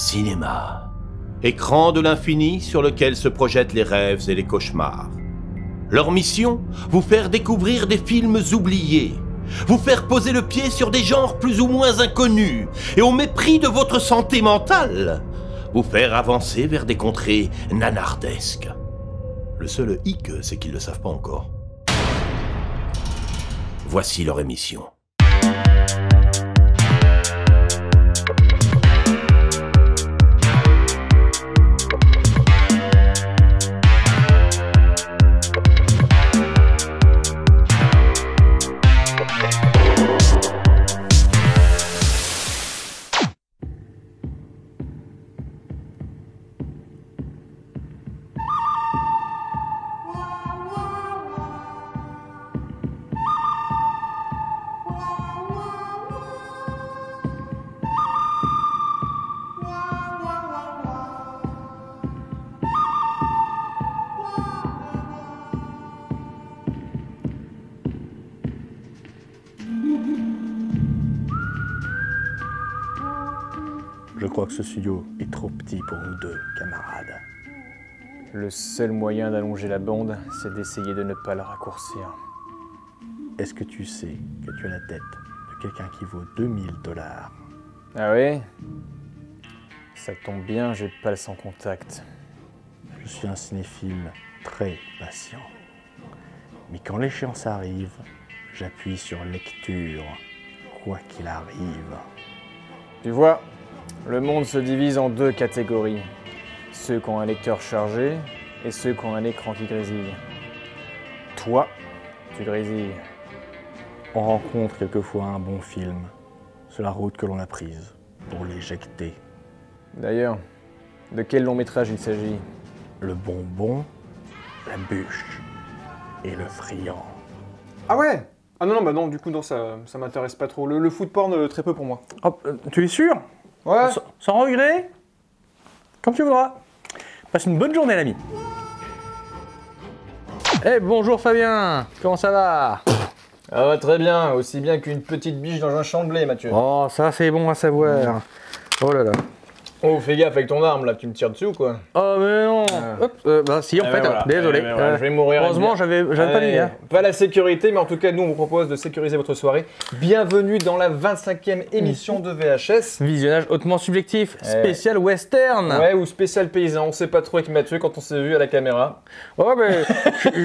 Cinéma. Écran de l'infini sur lequel se projettent les rêves et les cauchemars. Leur mission, vous faire découvrir des films oubliés, vous faire poser le pied sur des genres plus ou moins inconnus, et au mépris de votre santé mentale, vous faire avancer vers des contrées nanardesques. Le seul hic, c'est qu'ils ne le savent pas encore. Voici leur émission. Je crois que ce studio est trop petit pour nous deux, camarades. Le seul moyen d'allonger la bande, c'est d'essayer de ne pas la raccourcir. Est-ce que tu sais que tu as la tête de quelqu'un qui vaut 2000 $? Ah oui? Ça tombe bien, j'ai pas le sans contact. Je suis un cinéphile très patient. Mais quand l'échéance arrive, j'appuie sur lecture, quoi qu'il arrive. Tu vois, le monde se divise en deux catégories. Ceux qui ont un lecteur chargé et ceux qui ont un écran qui grésille. Toi, tu grésilles. On rencontre quelquefois un bon film sur la route que l'on a prise pour l'éjecter. D'ailleurs, de quel long métrage il s'agit? Le bonbon, la bûche et le friand. Ah ouais? Ah non, bah non, du coup, non, ça m'intéresse pas trop. Le food porn, très peu pour moi. Oh, tu es sûr? Ouais. Sans regret? Comme tu voudras. Passe une bonne journée, l'ami. Eh, bonjour Fabien, comment ça va? Ah ouais, très bien, aussi bien qu'une petite biche dans un champ de blé, Mathieu. Oh, ça c'est bon à savoir. Oh là là. Oh, fais gaffe avec ton arme, là, tu me tires dessus ou quoi? Oh mais non. Hop, bah si, en fait, voilà. désolé. Je vais mourir. Heureusement, j'avais pas mis. Hein. Pas la sécurité, mais en tout cas, nous, on vous propose de sécuriser votre soirée. Bienvenue dans la 25e émission de VHS. Visionnage hautement subjectif, spécial western. Ouais, ou spécial paysan, on sait pas trop avec Mathieu quand on s'est vu à la caméra. Oh, mais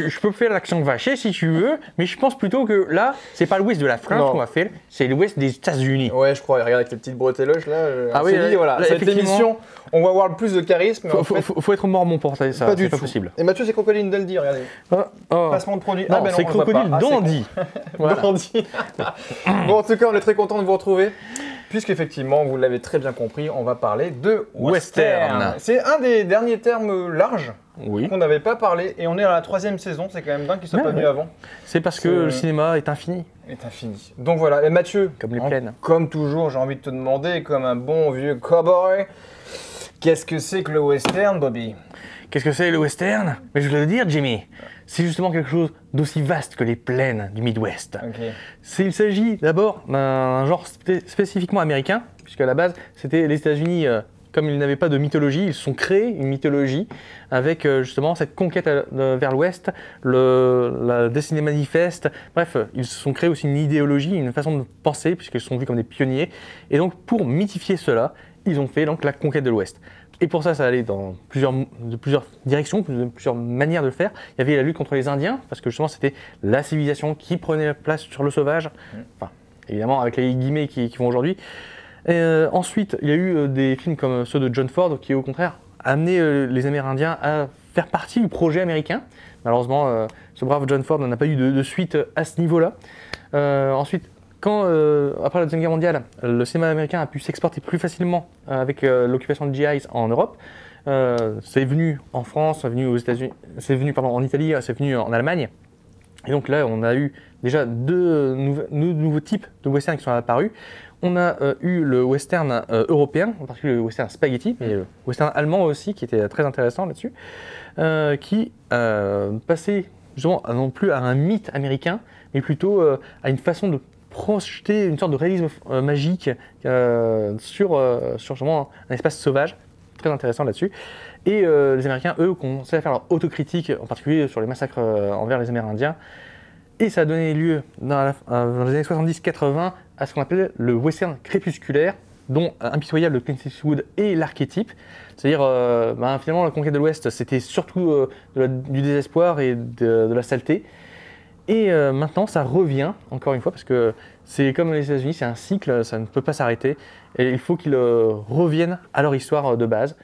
je peux faire l'accent vaché si tu veux, mais je pense plutôt que là, c'est pas l'ouest de la France qu'on va faire, c'est l'ouest des États-Unis. Ouais, je crois. Regarde avec les petites bretelleuches là. Ah oui, dit, voilà. là, Cette émission, on va avoir le plus de charisme. Faut être mormon pour ça, c'est pas possible. Et Mathieu, c'est Crocodile Dundee, regardez. Placement de produit. Non, c'est Crocodile Dandy. Dandy. Bon, en tout cas, on est très content de vous retrouver. Puisqu'effectivement, vous l'avez très bien compris, on va parler de western. C'est un des derniers termes larges qu'on n'avait pas parlé. Et on est à la 3e saison, c'est quand même dingue qu'il ne soit pas venu avant. C'est parce que le cinéma est infini. Donc voilà, et Mathieu, comme les plaines. Comme toujours, j'ai envie de te demander, comme un bon vieux cowboy, qu'est-ce que c'est que le western, Bobby? Qu'est-ce que c'est le western? Mais je vais le dire, Jimmy. C'est justement quelque chose d'aussi vaste que les plaines du Midwest. Okay. Il s'agit d'abord d'un genre spécifiquement américain, puisque à la base, c'était les États-Unis, comme ils n'avaient pas de mythologie, ils se sont créés une mythologie avec justement cette conquête vers l'Ouest, la destinée manifeste. Bref, ils se sont créés aussi une idéologie, une façon de penser, puisqu'ils sont vus comme des pionniers. Et donc, pour mythifier cela, ils ont fait donc la conquête de l'Ouest. Et pour ça allait dans plusieurs directions, plusieurs manières de le faire. Il y avait la lutte contre les Indiens, parce que justement c'était la civilisation qui prenait la place sur le sauvage. Enfin, évidemment avec les guillemets qui vont aujourd'hui. Ensuite, il y a eu des films comme ceux de John Ford, qui au contraire amenaient les Amérindiens à faire partie du projet américain. Malheureusement, ce brave John Ford n'a pas eu de suite à ce niveau-là. Ensuite, après la Deuxième Guerre mondiale, le cinéma américain a pu s'exporter plus facilement avec l'occupation de GIs en Europe. C'est venu en France, c'est venu aux États-Unis, c'est venu en Italie, c'est venu en Allemagne. Et donc là, on a eu déjà deux nouveaux types de western qui sont apparus. On a eu le western européen, en particulier le western spaghetti, mais le western allemand aussi, qui était très intéressant là-dessus, qui passait justement non plus à un mythe américain, mais plutôt à une façon de projeter une sorte de réalisme magique sur justement un espace sauvage. Très intéressant là-dessus. Et les Américains, eux, commencé à faire leur autocritique, en particulier sur les massacres envers les Amérindiens. Et ça a donné lieu dans les années 70-80 à ce qu'on appelle le western crépusculaire, dont Impitoyable de Clint Eastwood est l'archétype. C'est-à-dire, finalement, la conquête de l'Ouest, c'était surtout du désespoir et de la saleté. Et maintenant, ça revient, encore une fois, parce que c'est comme les États-Unis, c'est un cycle, ça ne peut pas s'arrêter. Et il faut qu'ils reviennent à leur histoire de base.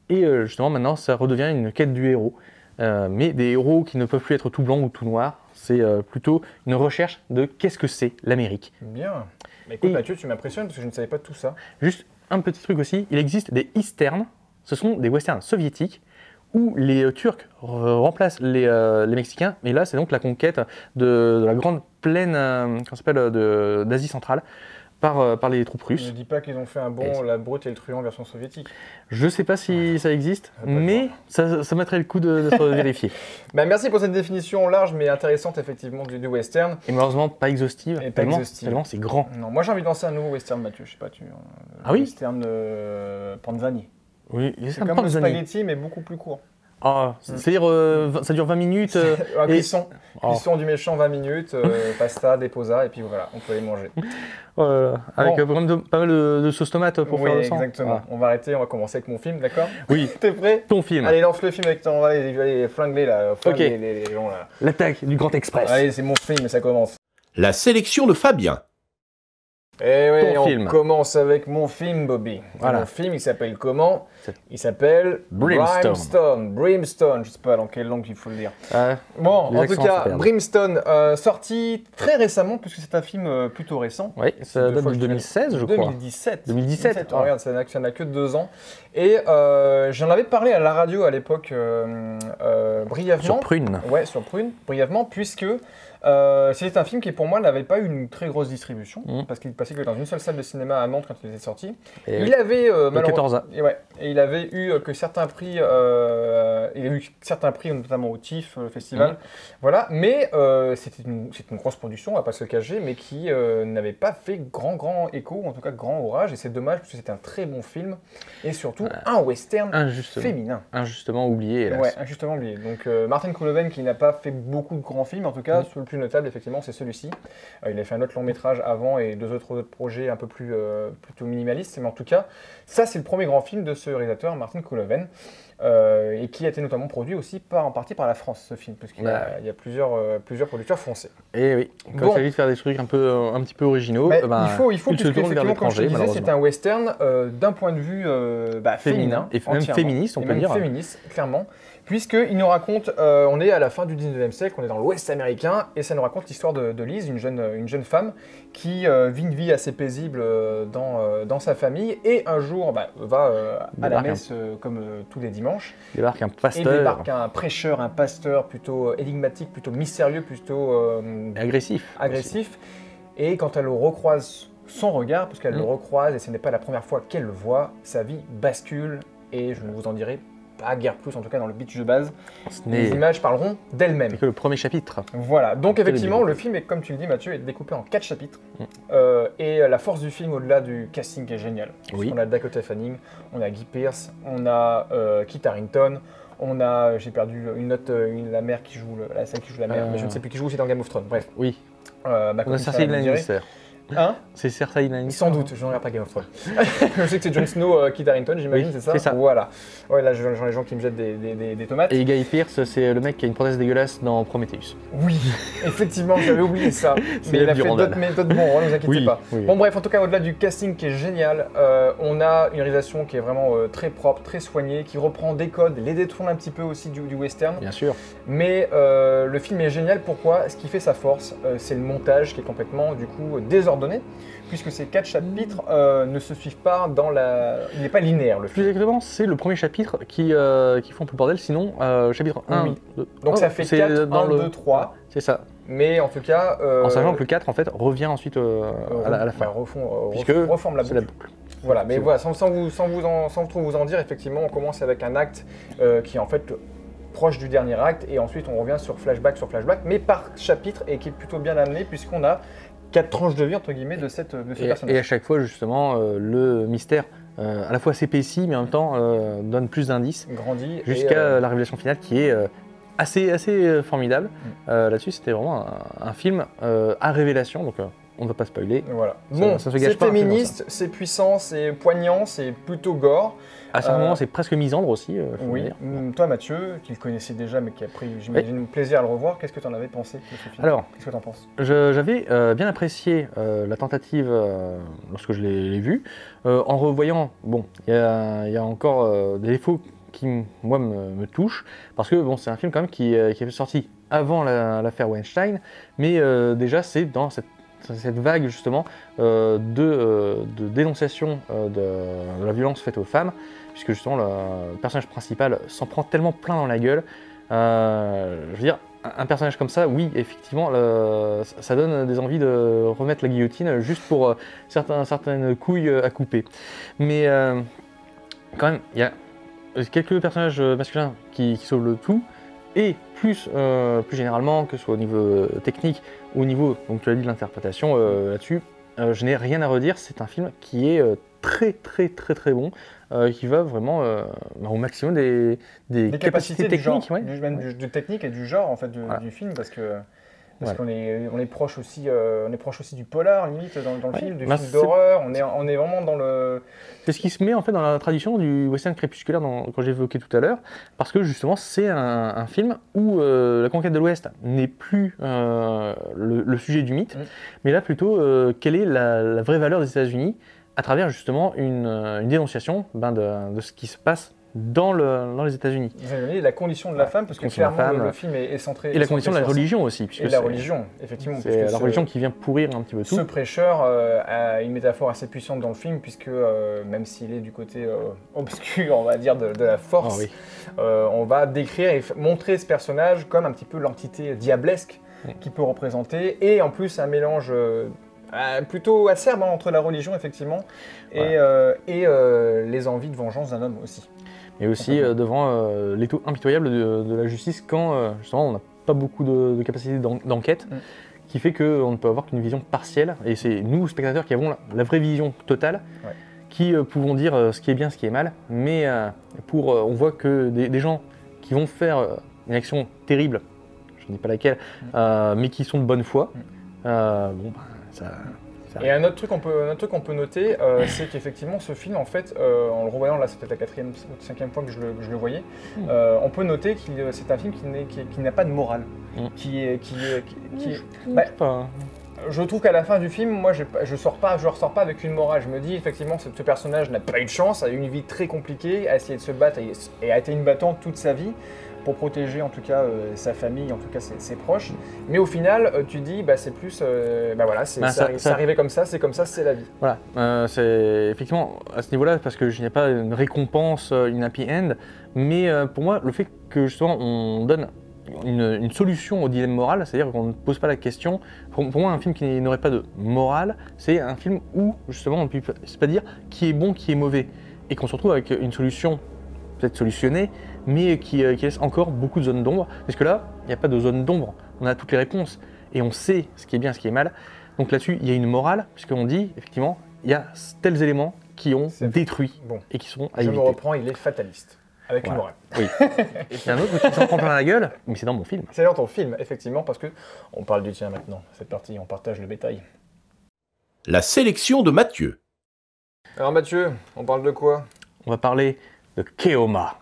Et justement, maintenant, ça redevient une quête du héros. Mais des héros qui ne peuvent plus être tout blancs ou tout noirs. C'est plutôt une recherche de qu'est-ce que c'est l'Amérique. Bien. Mais écoute, Mathieu, tu m'impressionnes parce que je ne savais pas tout ça. Juste un petit truc aussi, il existe des easterns. Ce sont des westerns soviétiques où les Turcs remplacent les Mexicains. Et là, c'est donc la conquête de la grande plaine d'Asie centrale par les troupes russes. Ne dis pas qu'ils ont fait un bon La Brute et le Truand version soviétique. Je ne sais pas si ça existe, mais ça mettrait le coup d'être vérifié. Merci pour cette définition large mais intéressante effectivement du western. Et malheureusement pas exhaustive, tellement c'est grand. Non, moi j'ai envie de lancer un nouveau western, Mathieu, je sais pas, western Panzani. Oui, c'est comme le spaghetti mais beaucoup plus court. C'est-à-dire ça dure 20 minutes. Cuisson du méchant 20 minutes, pasta, déposa, et puis voilà, on peut les manger. Avec pas mal de sauce tomate pour faire le sang. Exactement. On va arrêter, on va commencer avec mon film, d'accord? Oui. T'es prêt? Ton film. Allez, lance le film avec ton. Allez, je vais aller flinguer là. Les gens là. L'attaque du Grand Express. Allez, c'est mon film, ça commence. La sélection de Fabien. Eh oui, on commence avec mon film, Bobby. Voilà. Mon film, il s'appelle comment? Il s'appelle Brimstone. Brimstone, je sais pas dans quelle langue il faut le dire. Bon, en tout cas, Brimstone, sorti très récemment, puisque c'est un film plutôt récent. Oui, ça date de 2016, je crois. 2017. 2017. Regarde, ça n'a que 2 ans. Et j'en avais parlé à la radio à l'époque, brièvement. Sur Prune. Ouais, sur Prune, brièvement, puisque c'était un film qui, pour moi, n'avait pas eu une très grosse distribution, parce qu'il passait que dans une seule salle de cinéma à Nantes quand il était sorti. Et il avait 14 ans. Et il avait eu que certains prix, il a eu certains prix, notamment au TIFF, le festival. Voilà, mais c'était une grosse production, on va pas se le cacher, mais qui n'avait pas fait grand écho, en tout cas grand orage. Et c'est dommage parce que c'était un très bon film et surtout un western féminin. Injustement oublié, hélas. Ouais, injustement oublié. Donc Martin Kooloven, qui n'a pas fait beaucoup de grands films, en tout cas, le plus notable, effectivement, c'est celui-ci. Il a fait un autre long métrage avant et 2 autres projets un peu plus plutôt minimalistes, mais en tout cas, ça c'est le premier grand film de ce réalisateur, Martin Kooloven, et qui a été notamment produit aussi en partie par la France, ce film, parce qu'il y a plusieurs producteurs français. Et oui, quand il s'agit de faire des trucs un petit peu originaux, il faut puisque effectivement, comme je te disais, c'est un western d'un point de vue féminin, et même féministe, on peut dire. Féministe, clairement. Puisqu'il nous raconte, on est à la fin du 19e siècle, on est dans l'Ouest américain, et ça nous raconte l'histoire de Liz, une jeune femme qui vit une vie assez paisible dans sa famille, et un jour va à la messe comme tous les dimanches. Débarque un pasteur. Et débarque un prêcheur, un pasteur plutôt énigmatique, plutôt mystérieux, plutôt agressif. Et quand elle le recroise son regard, parce qu'elle le recroise, et ce n'est pas la première fois qu'elle le voit, sa vie bascule, et je ne vous en dirai pas guère plus, en tout cas dans le pitch de base. Les images parleront d'elles-mêmes. C'est que le premier chapitre. Voilà, donc effectivement, le film, est, comme tu le dis Mathieu, est découpé en 4 chapitres. Et la force du film, au-delà du casting, est géniale. On a Dakota Fanning, on a Guy Pearce, on a Kit Harington, on a, j'ai perdu la mère qui joue, celle qui joue la mère, mais je ne sais plus qui joue, c'est dans Game of Thrones, bref. Oui. On a Cersei Lannister. C'est Cersei Lannister. Sans doute, je ne regarde pas Game of Thrones. Je sais que c'est Jon Snow, Kit Harington, j'imagine, c'est ça? C'est ça. Voilà. Ouais, là, j'en ai des gens qui me jettent des tomates. Et Guy Pearce, c'est le mec qui a une prothèse dégueulasse dans Prometheus. Oui, effectivement, j'avais oublié ça. Mais il a fait d'autres bons rôles, ne vous inquiétez pas. Bon, bref, en tout cas, au-delà du casting qui est génial, on a une réalisation qui est vraiment très propre, très soignée, qui reprend des codes, les détourne un petit peu aussi du western. Bien sûr. Mais le film est génial, pourquoi? Ce qui fait sa force, c'est le montage qui est complètement, du coup, désordonné. Puisque ces 4 chapitres ne se suivent pas il n'est pas linéaire le film. Plus exactement, c'est le premier chapitre qui font un peu le bordel, sinon chapitre 1, 2... Donc ça fait 4, 1, 2, 3. C'est ça. Mais en tout cas... en sachant que le 4 en fait revient ensuite à la fin. Reforme la boucle. Voilà, mais voilà, sans trop vous en dire, effectivement, on commence avec un acte qui est en fait proche du dernier acte, et ensuite on revient sur flashback, mais par chapitre, et qui est plutôt bien amené, puisqu'on a 4 tranches de vie, entre guillemets, de ce personnage. Et à chaque fois, justement, le mystère à la fois s'épaissit, mais en même temps donne plus d'indices. Grandit. Jusqu'à la révélation finale qui est assez formidable. Là-dessus, c'était vraiment un film à révélation, donc on ne va pas spoiler. Voilà. Bon, c'est féministe, c'est puissant, c'est poignant, c'est plutôt gore. À certains moments, c'est presque misandre aussi. Oui. Toi, Mathieu, qui le connaissais déjà, mais qui a pris, j'imagine, plaisir à le revoir, qu'est-ce que tu en avais pensé de ce film? Alors, qu'est-ce que tu en penses? J'avais bien apprécié la tentative lorsque je l'ai vu. En revoyant, bon, il y a encore des défauts qui, moi, me touchent, parce que bon, c'est un film quand même qui est sorti avant l'affaire Weinstein, mais déjà, c'est dans cette vague justement de dénonciation de la violence faite aux femmes, puisque justement le personnage principal s'en prend tellement plein dans la gueule. Je veux dire, un personnage comme ça, oui, effectivement, ça donne des envies de remettre la guillotine juste pour certaines couilles à couper. Mais quand même, il y a quelques personnages masculins qui sauvent le tout. Et plus généralement, que ce soit au niveau technique ou au niveau, donc tu l'as dit, de l'interprétation là-dessus, je n'ai rien à redire. C'est un film qui est très bon, qui va vraiment au maximum des capacités techniques. Même du technique et du genre en fait du film, parce qu'on est proche aussi, du polar limite dans le film, du film d'horreur. On est vraiment dans le. C'est ce qui se met en fait dans la tradition du western crépusculaire quand j'évoquais tout à l'heure, parce que justement c'est un film où la conquête de l'Ouest n'est plus le sujet du mythe, mais là plutôt quelle est la vraie valeur des États-Unis à travers justement une dénonciation de ce qui se passe dans les États-Unis. La condition de la femme, parce que clairement le film est centré. Et la condition de la religion aussi. Et la religion, effectivement. C'est la religion qui vient pourrir un petit peu tout. Ce prêcheur a une métaphore assez puissante dans le film, puisque même s'il est du côté obscur, on va dire, de la force, on va décrire et montrer ce personnage comme un petit peu l'entité diablesque qu'il peut représenter, et en plus un mélange plutôt acerbe entre la religion, effectivement, et les envies de vengeance d'un homme aussi. Et aussi devant l'étau impitoyable de la justice quand justement on n'a pas beaucoup de capacité d'enquête, qui fait qu'on ne peut avoir qu'une vision partielle, et c'est nous, spectateurs, qui avons la vraie vision totale, qui pouvons dire ce qui est bien, ce qui est mal, mais on voit que des gens qui vont faire une action terrible, je ne dis pas laquelle, mais qui sont de bonne foi, Et un autre truc qu'on peut noter, c'est qu'effectivement ce film, en fait, en le revoyant, là c'est peut-être la 4e ou 5e fois que je le voyais, on peut noter que c'est un film qui n'a pas de morale. Je trouve qu'à la fin du film, moi je ressors pas avec une morale. Je me dis effectivement ce personnage n'a pas eu de chance, a eu une vie très compliquée, a essayé de se battre et a été une battante toute sa vie, pour protéger en tout cas sa famille, en tout cas ses proches. Mais au final, tu dis, c'est plus, c'est arrivé comme ça, c'est la vie. Voilà, c'est effectivement à ce niveau-là, parce que je n'ai pas une récompense, une happy end, mais pour moi, le fait que justement on donne une solution au dilemme moral, c'est-à-dire qu'on ne pose pas la question, pour moi un film qui n'aurait pas de morale, c'est un film où justement on ne peut pas dire qui est bon, qui est mauvais, et qu'on se retrouve avec une solution peut-être solutionnée, mais qui laisse encore beaucoup de zones d'ombre, parce que là, il n'y a pas de zone d'ombre, on a toutes les réponses, et on sait ce qui est bien, ce qui est mal. Donc là-dessus, il y a une morale, puisqu'on dit, effectivement, il y a tels éléments qui ont détruit, et qui sont à éviter. Je me reprends, il est fataliste, avec une morale. Oui. Et il y a un autre qui s'en prend plein la gueule, mais c'est dans mon film. C'est dans ton film, effectivement, parce que on parle du tien maintenant, c'est parti, on partage le bétail. La sélection de Mathieu. Alors Mathieu, on parle de quoi? On va parler de Keoma,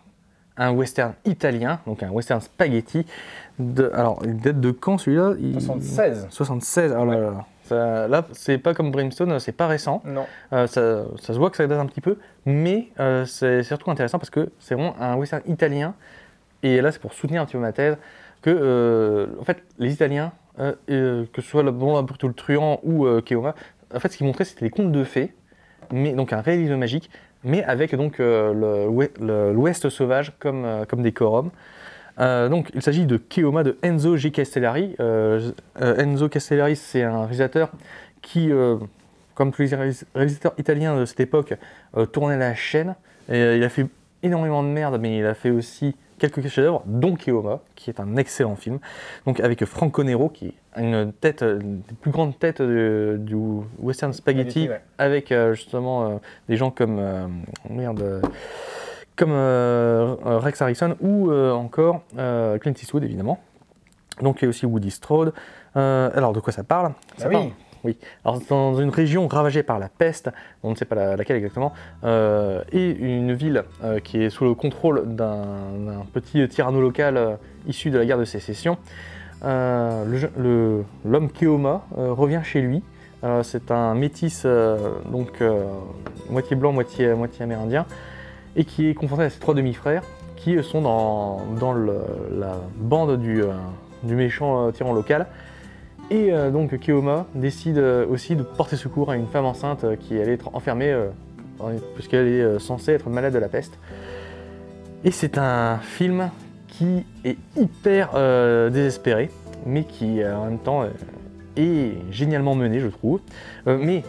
un western italien, donc un western spaghetti. Alors, il date de quand celui-là? 76. 76, oh là là. Là, c'est pas comme Brimstone, c'est pas récent. Non. Ça se voit que ça date un petit peu, mais c'est surtout intéressant parce que c'est vraiment un western italien. Et là, c'est pour soutenir un petit peu ma thèse que, en fait, les Italiens, que ce soit le Bon, la Brute ou le Truand ou Keoma, en fait, ce qu'ils montraient, c'était des contes de fées, mais donc un réalisme magique, mais avec donc l'Ouest sauvage comme décorum. Donc il s'agit de Keoma de Enzo G. Castellari. Enzo Castellari, c'est un réalisateur qui, comme tous les réalisateurs italiens de cette époque, tournait la chaîne. Et, il a fait énormément de merde, mais il a fait aussi quelques chefs-d'œuvre, dont Keoma, qui est un excellent film, donc avec Franco Nero, qui a une des plus grandes têtes du western spaghetti, ouais. avec justement des gens comme Rex Harrison ou encore Clint Eastwood, évidemment. Donc il y a aussi Woody Strode. Alors de quoi ça parle? Ça parle, oui. Alors dans une région ravagée par la peste, on ne sait pas laquelle exactement, et une ville qui est sous le contrôle d'un petit tyranno local issu de la guerre de sécession, l'homme Keoma revient chez lui. C'est un métis, donc moitié blanc, moitié amérindien, et qui est confronté à ses 3 demi-frères qui sont dans la bande du méchant tyran local. Et donc Keoma décide aussi de porter secours à une femme enceinte qui allait être enfermée puisqu'elle est censée être malade de la peste. Et c'est un film qui est hyper désespéré, mais qui en même temps est génialement mené, je trouve. Mais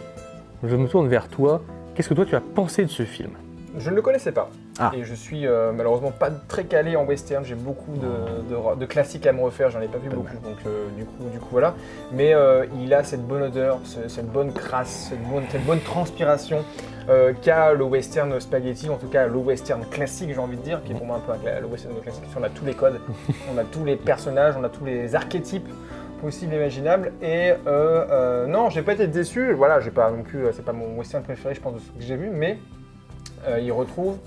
je me tourne vers toi. Qu'est-ce que toi tu as pensé de ce film? Je ne le connaissais pas. Ah. Et je suis malheureusement pas très calé en western, j'ai beaucoup de classiques à me refaire, j'en ai pas vu beaucoup, donc du coup voilà. Mais il a cette bonne odeur, cette bonne crasse, cette bonne transpiration qu'a le western spaghetti, en tout cas le western classique j'ai envie de dire, qui est pour moi un peu le western classique, on a tous les codes, on a tous les personnages, on a tous les archétypes possibles et imaginables, et non, j'ai pas été déçu, voilà, j'ai pas non plus, c'est pas mon western préféré je pense de ce que j'ai vu, mais on retrouve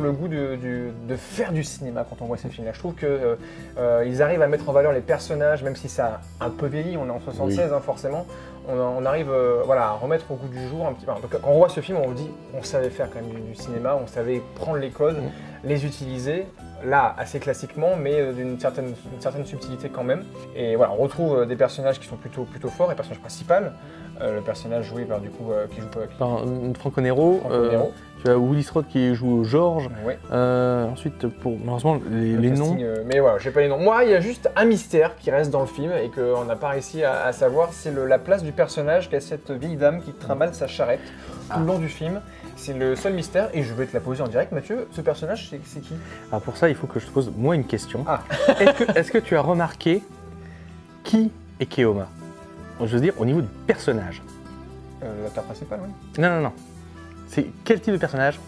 le goût de faire du cinéma quand on voit ces films-là. Je trouve qu'ils arrivent à mettre en valeur les personnages, même si ça a un peu vieilli, on est en 76 oui. Hein, forcément, on arrive à remettre au goût du jour un petit peu. Quand on voit ce film, on dit on savait faire quand même du cinéma, on savait prendre les codes, les utiliser, là assez classiquement, mais d'une certaine subtilité quand même. Et voilà, on retrouve des personnages qui sont plutôt forts, les personnages principaux. Le personnage joué par qui joue Franco Nero. Tu as Woody Strode qui joue George. Ouais. Ensuite, malheureusement, les noms. Mais voilà, j'ai pas les noms. Moi, il y a juste un mystère qui reste dans le film et qu'on n'a pas réussi à savoir. C'est la place du personnage qu'a cette vieille dame qui trimballe sa charrette tout le long du film. C'est le seul mystère et je vais te la poser en direct. Mathieu, ce personnage, c'est qui? Alors pour ça, il faut que je te pose moi une question. Ah. Est-ce que tu as remarqué qui est Keoma? Je veux dire, au niveau du personnage. L'acteur principal, oui. Non. C'est quel type de personnage?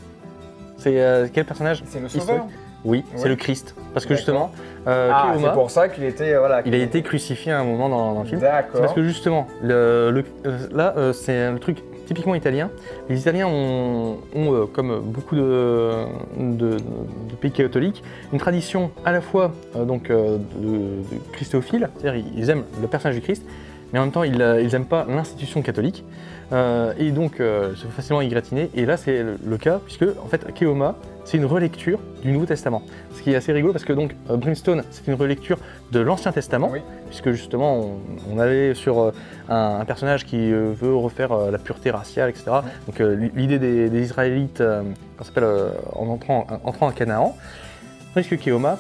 C'est quel personnage? C'est le sauveur. Oui, c'est le Christ. Parce que justement, Keoma, c'est pour ça qu'il était... il a été crucifié à un moment dans le film. D'accord. C'est parce que justement, là, c'est le truc typiquement italien. Les Italiens ont comme beaucoup de pays catholiques, une tradition à la fois de christophile, c'est-à-dire ils aiment le personnage du Christ, mais en même temps, ils n'aiment pas l'institution catholique, et donc se font facilement égratiner. Et là, c'est le cas, puisque en fait, Keoma, c'est une relecture du Nouveau Testament. Ce qui est assez rigolo, parce que donc Brimstone, c'est une relecture de l'Ancien Testament, oui. Puisque justement, on avait sur un personnage qui veut refaire la pureté raciale, etc. Donc l'idée des Israélites, qu'on s'appelle en entrant à Canaan. Tandis que Keoma,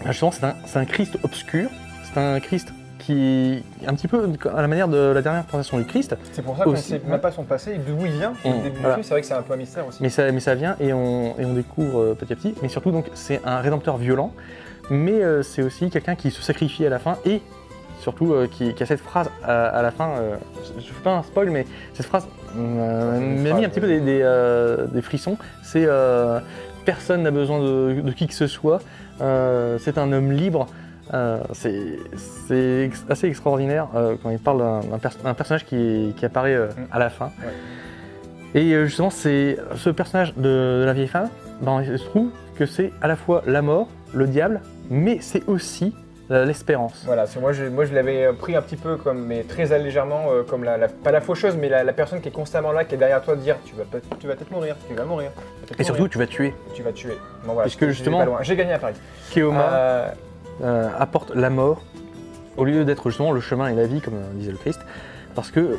justement, c'est un Christ obscur, c'est un Christ qui est un petit peu à la manière de la dernière présentation du Christ. C'est pour ça qu'on ne sait même pas son passé, d'où il vient. Au début du film, c'est vrai que c'est un peu un mystère aussi. Mais ça vient et on découvre petit à petit. Mais surtout, donc, c'est un rédempteur violent, mais c'est aussi quelqu'un qui se sacrifie à la fin et surtout qui a cette phrase à la fin. Je ne fais pas un spoil, mais cette phrase m'a mis un petit peu des frissons. C'est personne n'a besoin de qui que ce soit. C'est un homme libre. C'est assez extraordinaire quand il parle d'un personnage qui apparaît à la fin. Ouais. Et justement, c'est ce personnage de la vieille femme, il se trouve que c'est à la fois la mort, le diable, mais c'est aussi l'espérance. Voilà, moi je l'avais pris un petit peu comme, mais très légèrement, comme pas la faucheuse, mais la personne qui est constamment là, qui est derrière toi, de dire tu vas peut-être mourir, tu vas mourir. Et surtout, tu vas tuer. Tu vas tuer. Bon, voilà, puisque justement, j'ai gagné à Paris. Keoma apporte la mort au lieu d'être justement le chemin et la vie, comme disait le Christ,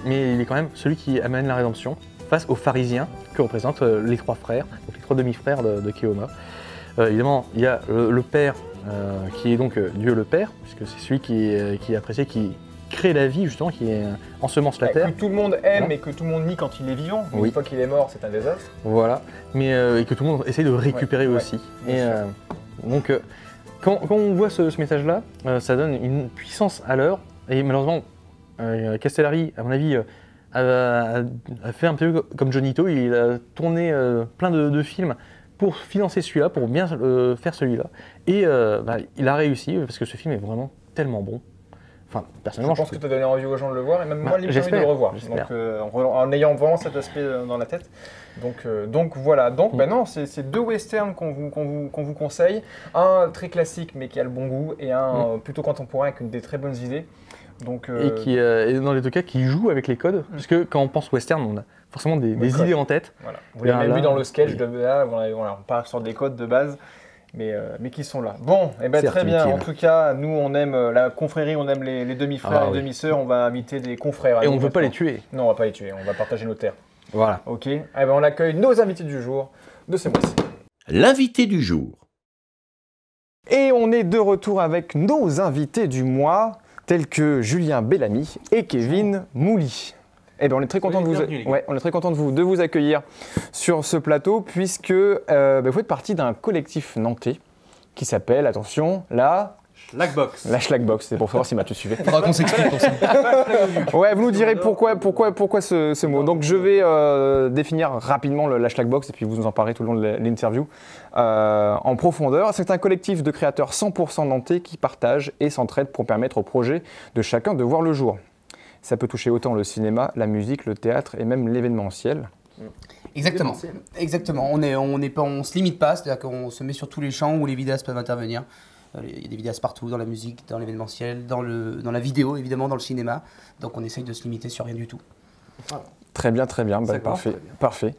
mais il est quand même celui qui amène la rédemption face aux pharisiens que représentent les 3 frères, donc les 3 demi-frères de Keoma. Évidemment, il y a le Père qui est donc Dieu le Père, puisque c'est celui qui est apprécié, qui crée la vie justement, qui ensemence la terre. Que tout le monde aime et que tout le monde nie quand il est vivant. Oui. Une fois qu'il est mort, c'est un désastre. Voilà, mais et que tout le monde essaye de récupérer aussi. Et donc quand on voit ce message-là, ça donne une puissance à l'heure. Et malheureusement, Castellari, à mon avis, a fait un peu comme Johnito. Il a tourné plein de films pour financer celui-là, pour bien faire celui-là. Et il a réussi parce que ce film est vraiment tellement bon. Enfin, personnellement, je pense que tu as donné envie aux gens de le voir et même moi, j'ai envie de le revoir. Donc, en ayant vraiment cet aspect dans la tête. Donc voilà. Donc non, c'est 2 westerns qu'on vous conseille. Un très classique mais qui a le bon goût et un plutôt contemporain avec des très bonnes idées. Donc, et qui et dans les 2 cas, qui joue avec les codes. Parce que quand on pense western, on a forcément des idées en tête. Voilà. Vous l'avez vu dans le sketch, on part sur des codes de base. Mais qui sont là. Bon, très bien. En tout cas, nous, on aime la confrérie, on aime les demi-frères et demi-sœurs. On va inviter des confrères. Et on ne veut pas les tuer. Non, on ne va pas les tuer. On va partager nos terres. Voilà. Ok. On accueille nos invités du jour de ce mois-ci. L'invité du jour. Et on est de retour avec nos invités du mois, tels que Julien Bellamy et Kevin Mouly. On est très content de vous accueillir sur ce plateau puisque vous faites partie d'un collectif nantais qui s'appelle, attention, la Schlagbox. La Schlagbox, c'est pour savoir si Mathieu suivait. Faudra qu'on s'explique pour ça. Ouais, vous nous direz pourquoi ce mot. Donc je vais définir rapidement la Schlagbox et puis vous nous en parlerez tout le long de l'interview en profondeur. C'est un collectif de créateurs 100% nantais qui partagent et s'entraident pour permettre au projet de chacun de voir le jour. Ça peut toucher autant le cinéma, la musique, le théâtre et même l'événementiel. Exactement. On se limite pas, c'est-à-dire qu'on se met sur tous les champs où les vidéastes peuvent intervenir. Il y a des vidéastes partout, dans la musique, dans l'événementiel, dans la vidéo, évidemment, dans le cinéma. Donc on essaye de se limiter sur rien du tout. Très bien. Parfait.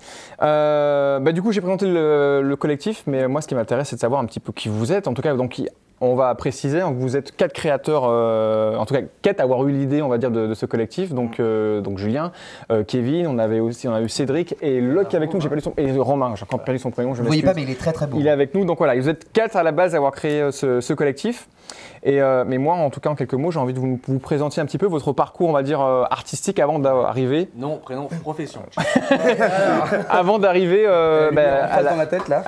Du coup, j'ai présenté le collectif, mais moi, ce qui m'intéresse, c'est de savoir un petit peu qui vous êtes. En tout cas, donc, on va préciser que vous êtes 4 créateurs, en tout cas 4 à avoir eu l'idée, on va dire, de ce collectif. Donc Julien, Kevin, on a eu Cédric et l'autre qui est avec nous, j'ai perdu son, et Romain, j'ai encore perdu son prénom. Vous voyez pas, mais il est très très beau. Il est avec nous, donc voilà, vous êtes 4 à la base à avoir créé ce collectif. Mais moi, en tout cas, en quelques mots, j'ai envie de vous présenter un petit peu votre parcours, on va dire, artistique avant d'arriver. Nom, prénom, profession. Avant d'arriver à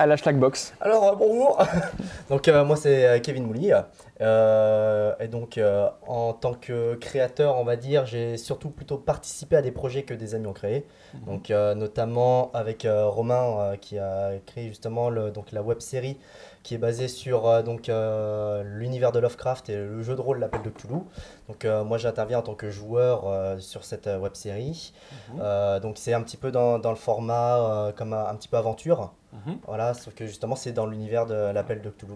la Schlagbox. Alors, bonjour. Donc, moi, c'est Kevin Mouly. Et donc, en tant que créateur, on va dire, j'ai surtout plutôt participé à des projets que des amis ont créés. Donc, notamment avec Romain, qui a créé justement la web-série qui est basée sur l'univers de Lovecraft et le jeu de rôle L'Appel de Cthulhu. Donc moi j'interviens en tant que joueur sur cette web-série. Donc c'est un petit peu dans le format comme un petit peu aventure. Voilà, sauf que justement c'est dans l'univers de L'Appel de Cthulhu.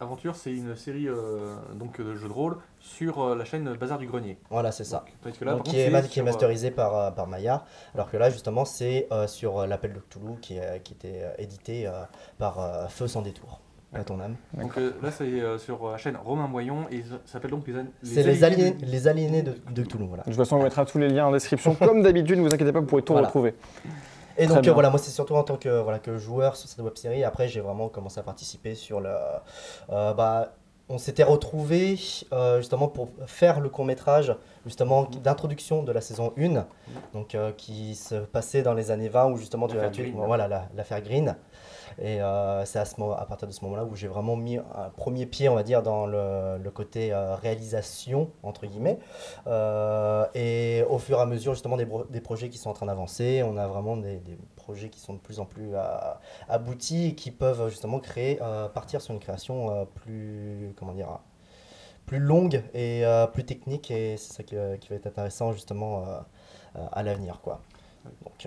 Aventure, c'est une série de jeux de rôle sur la chaîne Bazar du Grenier. Voilà, c'est ça. Donc, qui est masterisé par Maillard. Alors que là justement c'est sur L'Appel de Cthulhu qui était édité par Feu sans détour. À ton âme. Donc là c'est sur la chaîne Romain Moyon et ça s'appelle donc les aliénés de Cthulhu. Voilà. De toute façon on mettra tous les liens en description comme d'habitude, ne vous inquiétez pas, vous pourrez tout retrouver. Et donc voilà, moi c'est surtout en tant que joueur sur cette web-série. Après j'ai vraiment commencé à participer sur on s'était retrouvés justement pour faire le court-métrage justement d'introduction de la saison 1, donc qui se passait dans les années 20 où justement l'affaire Green. Et c'est à partir de ce moment-là où j'ai vraiment mis un premier pied, on va dire, dans le côté réalisation, entre guillemets. Et au fur et à mesure, justement, des projets qui sont en train d'avancer, on a vraiment des projets qui sont de plus en plus aboutis et qui peuvent justement partir sur une création plus longue et plus technique. Et c'est ça qui va être intéressant, justement, à l'avenir, quoi. Donc,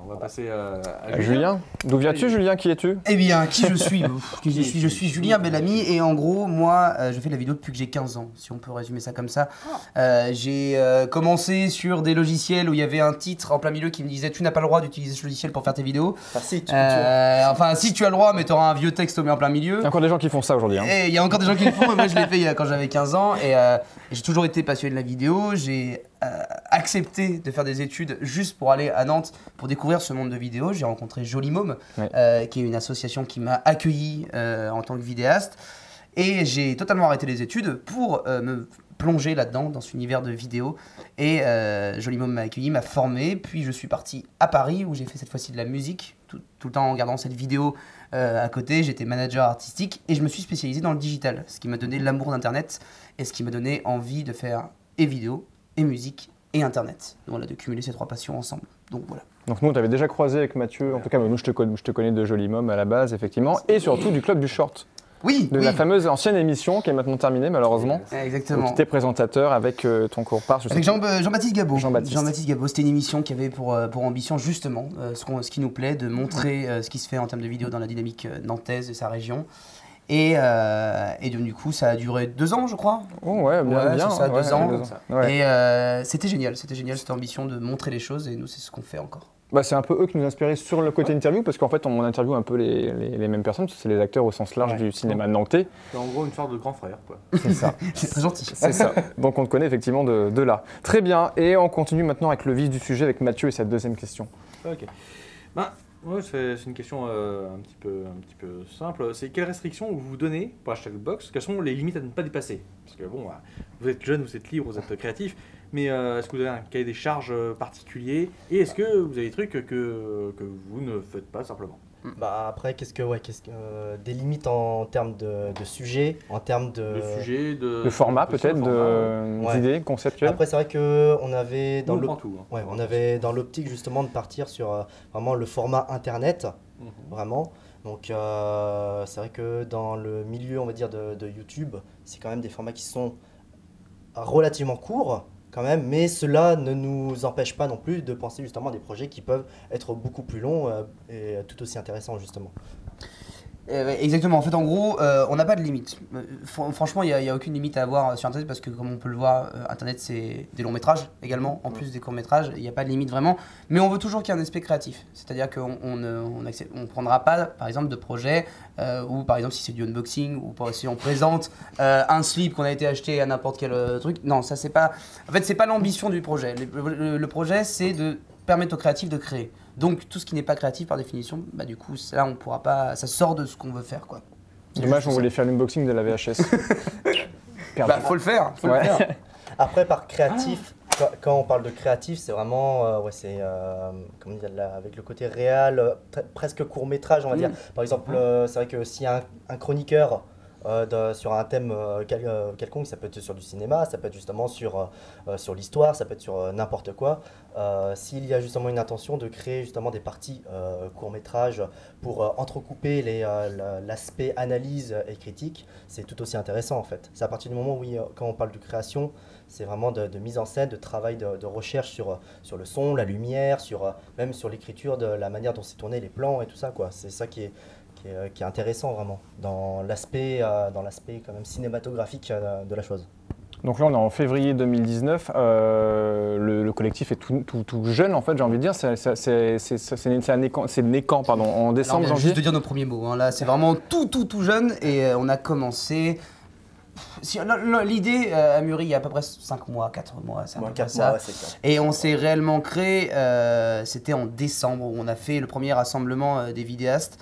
on va passer à Julien. D'où viens-tu, Julien? Qui es-tu? Eh bien, qui je suis Je suis Julien Bellamy et en gros, moi, je fais de la vidéo depuis que j'ai 15 ans, si on peut résumer ça comme ça. J'ai commencé sur des logiciels où il y avait un titre en plein milieu qui me disait « Tu n'as pas le droit d'utiliser ce logiciel pour faire tes vidéos. » Si, tu si tu as le droit, mais tu auras un vieux texte en plein milieu. Il y a encore des gens qui font ça aujourd'hui. Il y a encore des gens qui le font, mais moi je l'ai fait quand j'avais 15 ans et j'ai toujours été passionné de la vidéo. J'ai accepté de faire des études juste pour aller à Nantes pour découvrir ce monde de vidéo. J'ai rencontré Joli Môme, qui est une association qui m'a accueilli en tant que vidéaste. Et j'ai totalement arrêté les études pour me plongé là-dedans, dans cet univers de vidéo. Et Joli Môme m'a accueilli, m'a formé. Puis je suis parti à Paris, où j'ai fait cette fois-ci de la musique, tout le temps en gardant cette vidéo à côté. J'étais manager artistique et je me suis spécialisé dans le digital, ce qui m'a donné l'amour d'Internet et ce qui m'a donné envie de faire et vidéo, et musique, et Internet. Donc voilà, de cumuler ces 3 passions ensemble. Donc voilà. Donc nous, on t'avait déjà croisé avec Mathieu. En tout cas, nous, je te connais de Joli Môme à la base, effectivement. Et surtout du Club du Short. Oui, de la fameuse ancienne émission qui est maintenant terminée, malheureusement. Exactement. Tu étais présentateur avec ton copain. Avec Jean-Baptiste Gabot. Jean-Baptiste Gabot, c'était une émission qui avait pour ambition, justement, ce qui nous plaît, de montrer ce qui se fait en termes de vidéo dans la dynamique nantaise de sa région. Et du coup, ça a duré 2 ans, je crois. Oh ouais, bien. Ça, 2 ans. 2 ans. Ouais. Et c'était génial, cette ambition de montrer les choses, et nous, c'est ce qu'on fait encore. Bah, c'est un peu eux qui nous inspiraient sur le côté interview, parce qu'en fait, on interviewe un peu les mêmes personnes, c'est les acteurs au sens large du cinéma nantais. C'est en gros une sorte de grand frère, quoi. C'est ça. C'est très gentil. C'est ça. Donc on te connaît effectivement de là. Très bien, et on continue maintenant avec le vif du sujet, avec Mathieu et sa deuxième question. Ok. Ouais, c'est une question un petit peu simple. C'est quelles restrictions vous vous donnez pour acheter Lootbox? Quelles sont les limites à ne pas dépasser? Parce que bon, vous êtes jeune, vous êtes libre, vous êtes créatif, mais est-ce que vous avez un cahier des charges particulier? Et est-ce que vous avez des trucs que vous ne faites pas simplement? Bah après, des limites en termes de sujets, en termes de sujets, de format peut-être, d'idées conceptuelles. Après, c'est vrai qu'on avait dans on avait dans l'optique justement de partir sur vraiment le format internet, vraiment. Donc c'est vrai que dans le milieu, on va dire, de YouTube, c'est quand même des formats qui sont relativement courts, quand même, mais cela ne nous empêche pas non plus de penser justement à des projets qui peuvent être beaucoup plus longs et tout aussi intéressants justement. Exactement, en fait en gros on n'a pas de limite. Franchement il n'y a aucune limite à avoir sur internet parce que comme on peut le voir, internet c'est des longs métrages également, en plus des courts métrages, il n'y a pas de limite vraiment, mais on veut toujours qu'il y ait un aspect créatif, c'est-à-dire qu'on ne prendra pas par exemple de projet où par exemple si c'est du unboxing ou si on présente un slip qu'on a été acheté à n'importe quel truc, non ça c'est pas, en fait c'est pas l'ambition du projet, le projet c'est de permettre aux créatifs de créer. Donc tout ce qui n'est pas créatif par définition, bah du coup ça on pourra pas, ça sort de ce qu'on veut faire quoi. Dommage, on voulait faire l'unboxing de la VHS. Bah faut le faire, le faire. Après par créatif, quand on parle de créatif, c'est vraiment comment dire, avec le côté réel, presque court métrage on va dire. Par exemple, c'est vrai que s'il y a un chroniqueur sur un thème quelconque, ça peut être sur du cinéma, ça peut être justement sur l'histoire, ça peut être sur n'importe quoi. S'il y a justement une intention de créer justement des parties court-métrage pour entrecouper l'aspect analyse et critique, c'est tout aussi intéressant en fait. C'est à partir du moment où quand on parle de création, c'est vraiment de mise en scène, de travail de recherche sur le son, la lumière, même sur l'écriture, de la manière dont c'est tourné, les plans et tout ça quoi. C'est ça qui est intéressant vraiment dans l'aspect quand même cinématographique de la chose. Donc là on est en février 2019, le collectif est tout jeune en fait, j'ai envie de dire, c'est né quand pardon, en décembre, janvier. Juste de dire nos premiers mots, hein. Là c'est vraiment tout jeune et on a commencé... L'idée a mûri il y a à peu près 5 mois, 4 mois, c'est à peu près ça. Et on s'est réellement créé, c'était en décembre où on a fait le premier rassemblement des vidéastes.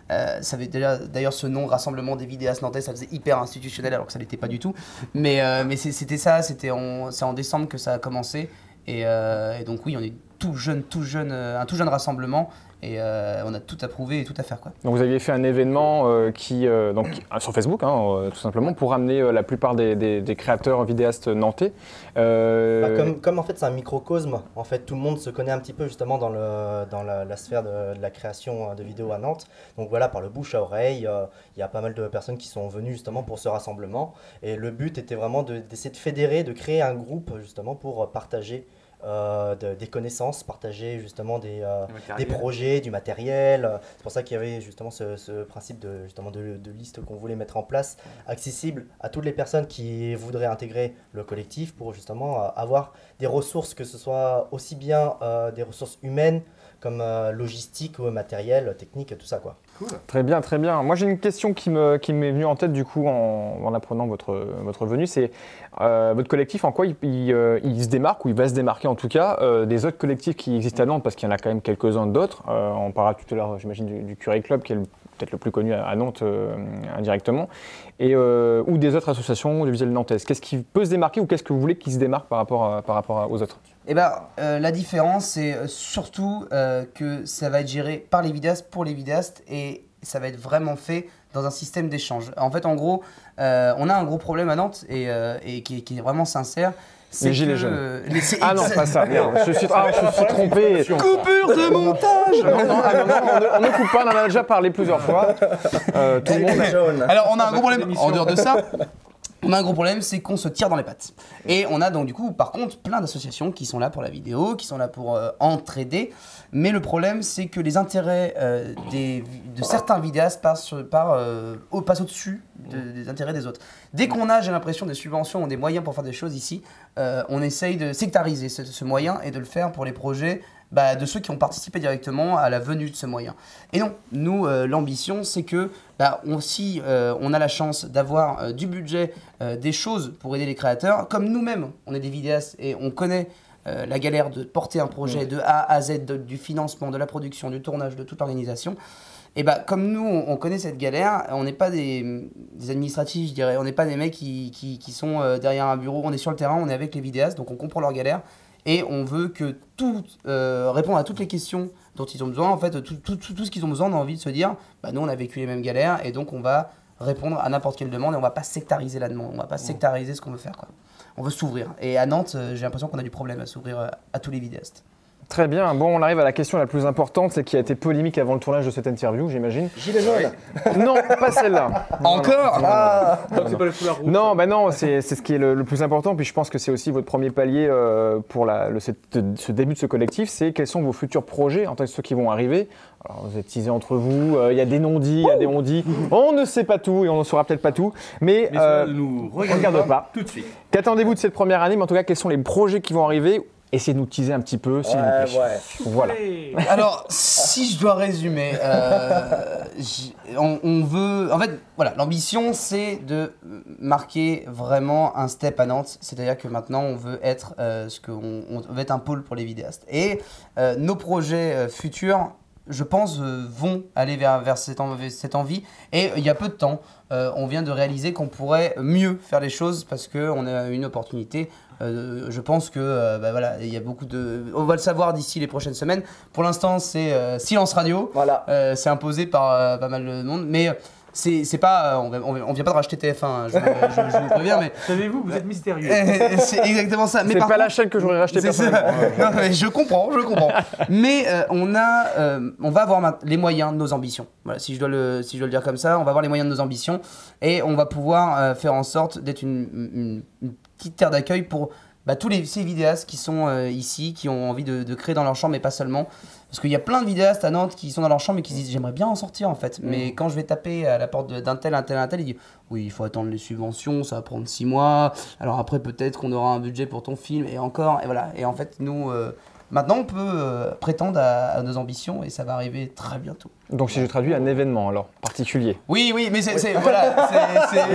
Ça avait déjà d'ailleurs ce nom, Rassemblement des vidéastes nantais, ça faisait hyper institutionnel alors que ça l'était pas du tout. Mais c'était ça, c'est en décembre que ça a commencé. Et donc oui, on est un tout jeune rassemblement. Et on a tout à prouver et tout à faire quoi. Donc vous aviez fait un événement sur Facebook tout simplement pour ramener la plupart des créateurs vidéastes nantais. Comme en fait c'est un microcosme, en fait tout le monde se connaît un petit peu justement dans la sphère de la création de vidéos à Nantes. Donc voilà, par le bouche à oreille, il y a pas mal de personnes qui sont venues justement pour ce rassemblement. Et le but était vraiment d'essayer de fédérer, de créer un groupe justement pour partager des connaissances, partager justement des projets, du matériel. C'est pour ça qu'il y avait justement ce principe de liste qu'on voulait mettre en place, accessible à toutes les personnes qui voudraient intégrer le collectif pour justement avoir des ressources, que ce soit aussi bien des ressources humaines comme logistique ou matériel, technique, tout ça quoi. Cool. Très bien, très bien. Moi j'ai une question qui m'est venue en tête du coup en apprenant votre venue, c'est votre collectif, en quoi il se démarque, ou il va se démarquer en tout cas, des autres collectifs qui existent à Nantes, parce qu'il y en a quand même quelques-uns d'autres. On parlera tout à l'heure, j'imagine, du Curie Club, qui est peut-être le plus connu à Nantes indirectement, ou des autres associations audiovisuelles nantaises. Qu'est-ce qui peut se démarquer ou qu'est-ce que vous voulez qui se démarque par rapport aux autres? Eh ben, la différence, c'est surtout que ça va être géré par les vidéastes, pour les vidéastes, et ça va être vraiment fait dans un système d'échange. En fait, en gros, on a un gros problème à Nantes, et qui est vraiment sincère. Les gilets jaunes. Ah non, pas ça. Merde, je suis trompé. Coupure de montage. Non, on ne coupe pas, on en a déjà parlé plusieurs fois. Tout le monde. Alors, on a un gros problème, en dehors de ça. On a un gros problème, c'est qu'on se tire dans les pattes. Et on a donc du coup, par contre, plein d'associations qui sont là pour la vidéo, qui sont là pour entraider. Mais le problème, c'est que les intérêts de certains vidéastes passent au-dessus des intérêts des autres. Dès qu'on a, j'ai l'impression, des subventions ou des moyens pour faire des choses ici, on essaye de sectariser ce moyen et de le faire pour les projets de ceux qui ont participé directement à la venue de ce moyen. Et non, nous, l'ambition, c'est que si on a la chance d'avoir du budget, des choses pour aider les créateurs, comme nous-mêmes, on est des vidéastes et on connaît la galère de porter un projet de A à Z, du financement, de la production, du tournage, de toute l'organisation. Et comme nous, on connaît cette galère, on n'est pas des administratifs, je dirais, on n'est pas des mecs qui sont derrière un bureau, on est sur le terrain, on est avec les vidéastes, donc on comprend leur galère. Et on veut que répondre à toutes les questions dont ils ont besoin. En fait, tout ce qu'ils ont besoin, on a envie de se dire, nous on a vécu les mêmes galères et donc on va répondre à n'importe quelle demande et on va pas sectariser la demande, on va pas sectariser ce qu'on veut faire, quoi. On veut s'ouvrir. Et à Nantes, j'ai l'impression qu'on a du problème à s'ouvrir à tous les vidéastes. Très bien. Bon, on arrive à la question la plus importante, c'est qui a été polémique avant le tournage de cette interview, j'imagine. Gilet jaune. Non, pas celle-là. Encore Donc c'est pas le foulard rouge. Non, non, c'est ce qui est le plus important. Puis je pense que c'est aussi votre premier palier pour ce début de ce collectif. C'est quels sont vos futurs projets en tant que ceux qui vont arriver. Alors vous êtes teasés entre vous. Il y a des non-dits, il y a des on-dits. On ne sait pas tout et on ne saura peut-être pas tout. Mais ça ne nous regarde pas tout de suite. Qu'attendez-vous de cette première année? Mais en tout cas, quels sont les projets qui vont arriver? Essayez de nous teaser un petit peu, s'il vous plaît. Voilà. Alors, si je dois résumer, on veut... En fait, voilà, l'ambition, c'est de marquer vraiment un step à Nantes. C'est-à-dire que maintenant, on veut être on veut être un pôle pour les vidéastes. Et nos projets futurs, je pense, vont aller vers cette envie. Et il y a peu de temps, on vient de réaliser qu'on pourrait mieux faire les choses parce qu'on a une opportunité. Je pense que voilà, il y a beaucoup de... On va le savoir d'ici les prochaines semaines. Pour l'instant, c'est silence radio. Voilà. C'est imposé par pas mal de monde. Mais c'est pas... on vient pas de racheter TF1, je vous préviens. Mais... Savez-vous, vous êtes mystérieux. C'est exactement ça. C'est pas la chaîne que j'aurais racheté personnellement. Non, mais je comprends. Mais on va avoir les moyens de nos ambitions. Voilà, si je dois le dire comme ça, on va avoir les moyens de nos ambitions et on va pouvoir faire en sorte d'être une petite terre d'accueil pour tous ces vidéastes qui sont ici, qui ont envie de créer dans leur chambre, mais pas seulement. Parce qu'il y a plein de vidéastes à Nantes qui sont dans leur chambre et qui se disent j'aimerais bien en sortir en fait. Mais quand je vais taper à la porte d'un tel, il dit oui, il faut attendre les subventions, ça va prendre 6 mois. Alors après, peut-être qu'on aura un budget pour ton film et encore. Et voilà. Et en fait, nous, maintenant, on peut prétendre à nos ambitions et ça va arriver très bientôt. Donc si je traduis un événement alors, particulier. Oui, mais voilà.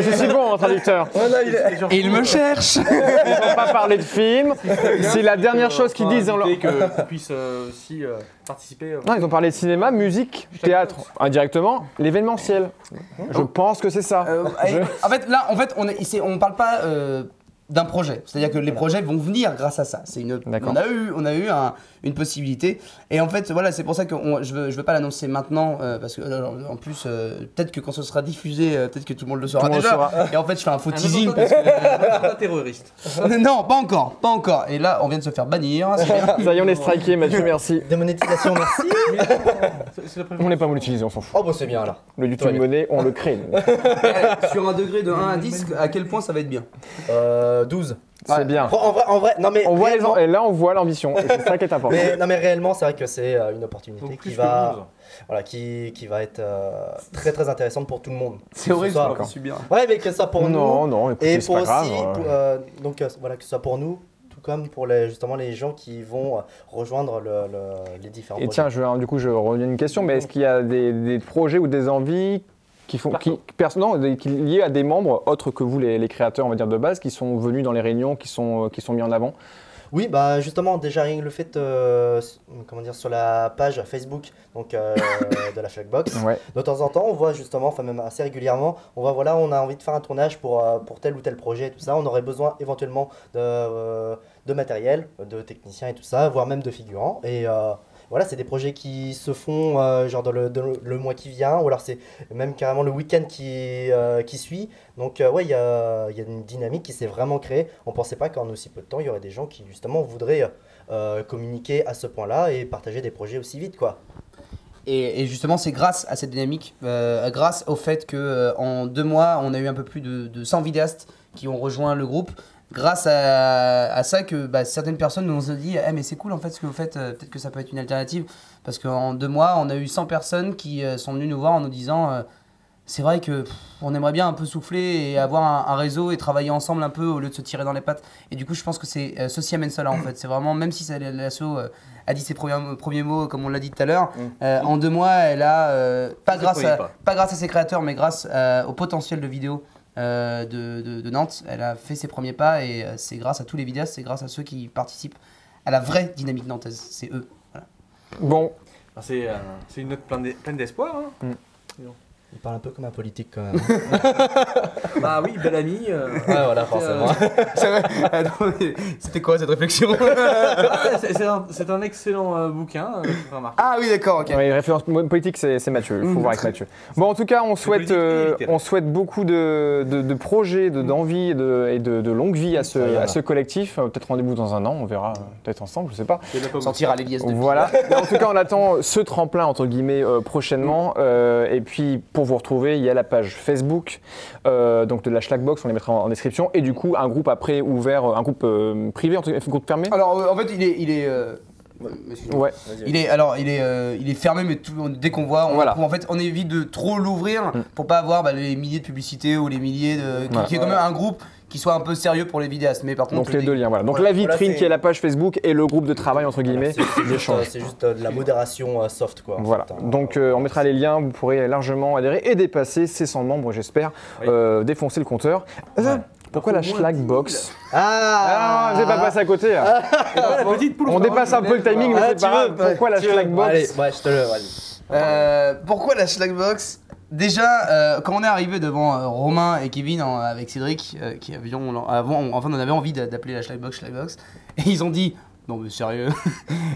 Je suis bon en traducteur. Il me cherche. Ils n'ont pas parlé de film. C'est la dernière chose qu'ils disent dans leur... qu'on puisse aussi participer. Non, ils ont parlé de cinéma, musique, théâtre, indirectement, l'événementiel. Je pense que c'est ça. En fait, là, on parle pas d'un projet. C'est-à-dire que les projets vont venir grâce à ça. On a eu une possibilité. Et en fait, voilà, c'est pour ça que je veux pas l'annoncer maintenant parce que en plus, peut-être que quand ce sera diffusé, peut-être que tout le monde le saura déjà. Et en fait, je fais un faux teasing parce que terroriste. Non, pas encore. Et là, on vient de se faire bannir. Ça y est, on est striké, Mathieu, merci. Démonétisation, merci. On n'est pas monétisé, on s'en fout. Oh, bah c'est bien là. Le YouTube Money, on le crée. Sur un degré de 1 à 10, à quel point ça va être bien? 12. C'est bien. En vrai, non mais on voit et là on voit l'ambition. Et c'est ça qui est important. Mais réellement, c'est vrai que c'est une opportunité qui va être très très intéressante pour tout le monde. C'est horrible, je suis bien. Ouais, mais que ça pour nous. Non, écoutez, et c'est pas grave. Donc voilà, que ce soit pour nous, tout comme pour les gens qui vont rejoindre les différents projets. Et tiens, du coup, je reviens à une question, mais est-ce qu'il y a des projets ou des envies liés à des membres autres que vous, les créateurs, on va dire de base, qui sont venus dans les réunions, qui sont mis en avant? Oui, bah justement, déjà rien que le fait, comment dire, sur la page Facebook donc, de la Schlagbox, de temps en temps, on voit justement, enfin même assez régulièrement, on voit, voilà, on a envie de faire un tournage pour tel ou tel projet, tout ça, on aurait besoin éventuellement de matériel, de techniciens et tout ça, voire même de figurants, et voilà, c'est des projets qui se font genre dans le mois qui vient, ou alors c'est même carrément le week-end qui suit. Donc ouais, il y a une dynamique qui s'est vraiment créée. On ne pensait pas qu'en aussi peu de temps, il y aurait des gens qui justement voudraient communiquer à ce point-là et partager des projets aussi vite, quoi. Et justement, c'est grâce à cette dynamique, grâce au fait qu'en 2 mois, on a eu un peu plus de 100 vidéastes qui ont rejoint le groupe. Grâce à ça que certaines personnes nous ont dit mais c'est cool en fait ce que vous faites, peut-être que ça peut être une alternative. Parce qu'en 2 mois, on a eu 100 personnes qui sont venues nous voir en nous disant c'est vrai que on aimerait bien un peu souffler et avoir un réseau et travailler ensemble un peu au lieu de se tirer dans les pattes. Et du coup, je pense que c'est ceci amène cela en fait. C'est vraiment, même si l'asso a dit ses premiers mots comme on l'a dit tout à l'heure, en 2 mois, elle a, pas grâce à ses créateurs, mais grâce au potentiel de vidéos de Nantes, elle a fait ses premiers pas et c'est grâce à tous les vidéastes, c'est grâce à ceux qui participent à la vraie dynamique nantaise, c'est eux. Voilà. Bon, c'est une note pleine d'espoir. Hein. Il parle un peu comme un politique quand même. Bah oui, bel ami. Ouais, voilà, forcément. C'est vrai. C'était quoi cette réflexion? C'est un excellent bouquin. Ah oui, d'accord, ok. Oui, référence politique, c'est Mathieu. Il faut voir avec Mathieu. Bon, en tout cas, on souhaite beaucoup de projets, d'envie et de longue vie à ce collectif. Peut-être rendez-vous dans 1 an, on verra peut-être ensemble, je sais pas. Sentir à l'Élias de Voilà. Mais en tout cas, on attend ce tremplin, entre guillemets, prochainement. Et puis, pour vous retrouver, il y a la page Facebook donc de la Schlagbox, on les mettra en description. Et du coup, un groupe après ouvert, un groupe privé, un groupe fermé. Alors, en fait, il est fermé, mais dès qu'on voit, on évite de trop l'ouvrir pour pas avoir les milliers de publicités ou les milliers de. Qui est quand même un groupe qui soit un peu sérieux pour les vidéastes. Mais par contre, donc les 2 liens, voilà. Donc la vitrine qui est la page Facebook et le groupe de travail entre guillemets. C'est juste de la modération soft, quoi. Voilà. Donc on mettra les liens, vous pourrez largement adhérer et dépasser ces 100 membres, j'espère, défoncer le compteur. Pourquoi la Schlagbox? J'ai pas passé à côté. On dépasse un peu le timing, mais c'est pas grave. Pourquoi la Schlagbox? Allez, je te le. Pourquoi la Schlagbox? Déjà, quand on est arrivé devant Romain et Kevin avec Cédric, on avait envie d'appeler la Schlagbox, et ils ont dit non mais sérieux.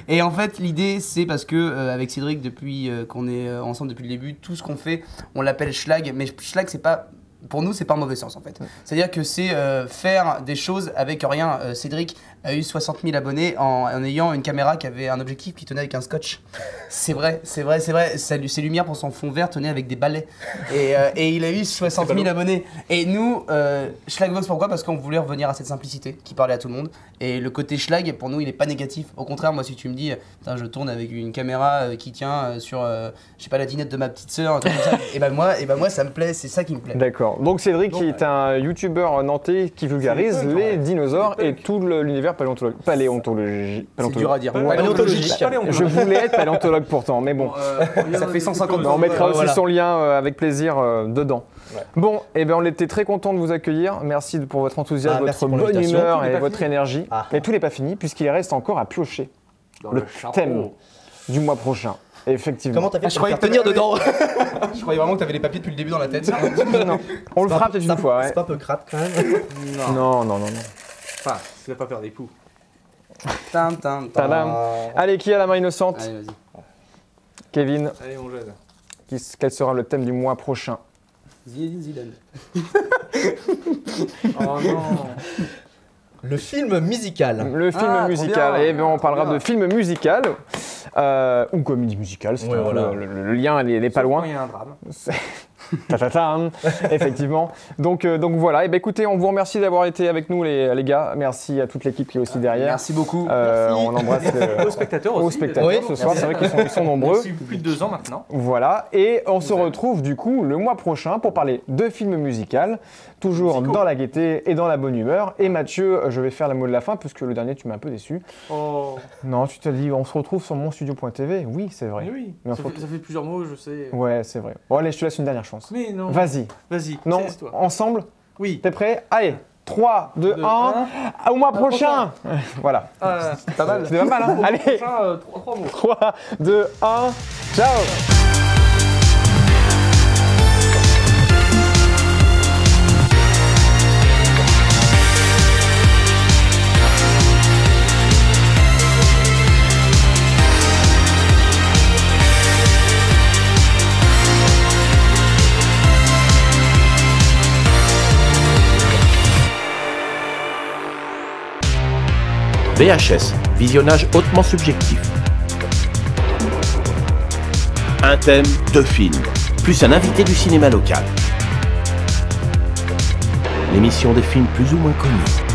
Et en fait, l'idée c'est parce que avec Cédric, depuis qu'on est ensemble depuis le début, tout ce qu'on fait, on l'appelle Schlag, mais Schlag c'est pas. Pour nous, c'est pas en mauvais sens en fait. C'est-à-dire que c'est faire des choses avec rien. Cédric a eu 60 000 abonnés en ayant une caméra qui avait un objectif qui tenait avec un scotch. C'est vrai. Ses lumières pour son fond vert tenaient avec des balais. Et il a eu 60 000 abonnés. Et nous, Schlagbox, pourquoi? Parce qu'on voulait revenir à cette simplicité qui parlait à tout le monde. Et le côté schlag, pour nous, il est pas négatif. Au contraire, moi, si tu me dis, je tourne avec une caméra qui tient sur, je sais pas, la dinette de ma petite sœur, un truc comme ça, et ben moi, ça me plaît, c'est ça qui me plaît. D'accord. Donc Cédric qui est un youtubeur nantais qui vulgarise les dinosaures et tout l'univers paléontologique. C'est dur à dire. Paléontologique. Je voulais être paléontologue pourtant, mais bon. Ça fait 150 ans. On mettra aussi son lien avec plaisir dedans. Ouais. Bon, et on était très content de vous accueillir. Merci pour votre enthousiasme, votre bonne humeur et votre énergie. Mais tout n'est pas fini puisqu'il reste encore à piocher le thème du mois prochain. Effectivement. Comment t'as fait pour tenir dedans? Je croyais vraiment que t'avais les papiers depuis le début dans la tête. Non. On le fera peut-être une fois. C'est pas un peu crade quand même? Non. Enfin, tu vas pas faire des coups. Tadam. Allez, qui a la main innocente? Allez, vas-y. Kevin. Allez, mon jeune. Quel sera le thème du mois prochain? Zidane. Oh non. Le film musical. Le film musical. Et bien on parlera de film musical. Ou comédie musicale, c'est le lien n'est pas loin. Il y a un drame. Effectivement. Donc voilà. Et ben écoutez, on vous remercie d'avoir été avec nous les gars. Merci à toute l'équipe qui est aussi derrière. Merci beaucoup. On embrasse aux spectateurs aussi. Aux spectateurs ce soir. C'est vrai qu'ils sont nombreux. Depuis plus de 2 ans maintenant. Voilà. Et on se retrouve du coup le mois prochain pour parler de films musicaux, toujours dans la gaieté et dans la bonne humeur. Et Mathieu, je vais faire le mot de la fin puisque le dernier tu m'as un peu déçu. Oh. Non, tu t'as dit on se retrouve sur monstudio.tv. Oui, c'est vrai. Oui. Ça fait plusieurs mots, je sais. Ouais, c'est vrai. Bon allez, je te laisse une dernière chance. Mais non. Vas-y. Vas-y. Non, ensemble? Oui. T'es prêt? Allez. 3, 2, 1. Au mois prochain. Voilà. C'est pas mal. C'est pas mal, hein. Allez. 3 mots. 3, 2, 1. Ciao. VHS, visionnage hautement subjectif. Un thème, 2 films, plus un invité du cinéma local. L'émission des films plus ou moins connus.